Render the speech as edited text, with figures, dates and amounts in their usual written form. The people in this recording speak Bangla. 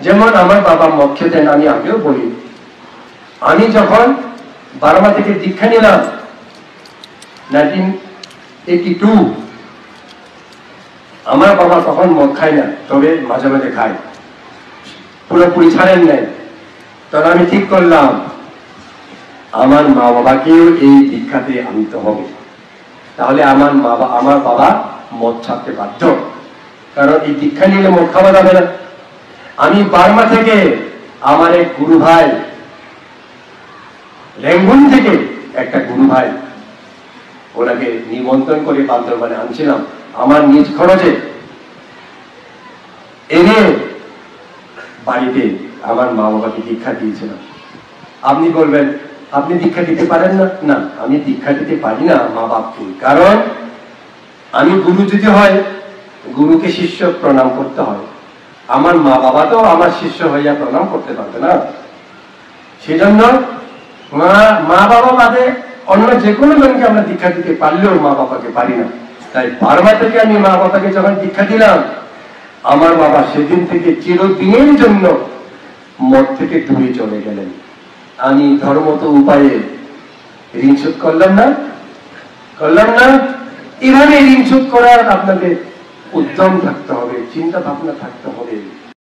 যেমন আমার বাবা মদ খেতেন, আমি আগেও বলি, আমি যখন বার্মা থেকে দীক্ষা নিলাম 1982, আমার বাবা তখন মদ খায় না, তবে মাঝে মাঝে খায়, পুরোপুরি ছাড়েন নাই। তখন আমি ঠিক করলাম আমার মা বাবাকেও এই দীক্ষাতে আনতে হবে, তাহলে আমার বাবা মদ ছাড়তে বাধ্য, কারণ এই দীক্ষা নিলে মদ খাওয়া যাবে না। আমি বার্মা থেকে আমার এক গুরু ভাই, রেঙ্গুন থেকে একটা গুরু ভাই, ওনাকে নিমন্ত্রণ করে বান্দরবানে আনছিলাম আমার নিজ খরচে, এনে বাড়িতে আমার মা বাবাকে দীক্ষা দিয়েছিলাম। আপনি বলবেন আপনি দীক্ষা দিতে পারেন না? না, আমি দীক্ষা দিতে পারি না মা বাপকে, কারণ আমি গুরু যদি হয়, গুরুকে শিষ্য প্রণাম করতে হয়, আমার মা বাবা তো আমার শিষ্য হইয়া প্রণাম করতে পারবে না। সেজন্য মা বাবা বাদে অন্য যে কোনো জনকে আমরা দীক্ষা দিতে পারলেও মা বাবাকে পারি না। তাই বার্মা থেকে আমি মা বাবাকে যখন দীক্ষা দিলাম, আমার বাবা সেদিন থেকে চিরদিনের জন্য মদ থেকে দূরে চলে গেলেন। আমি ধর্মত উপায়ে ঋণ শোধ করলাম না। এভাবে ঋণ শোধ করার আপনাদের উদ্যম থাকতে হবে, চিন্তা ভাবনা থাকতে হবে।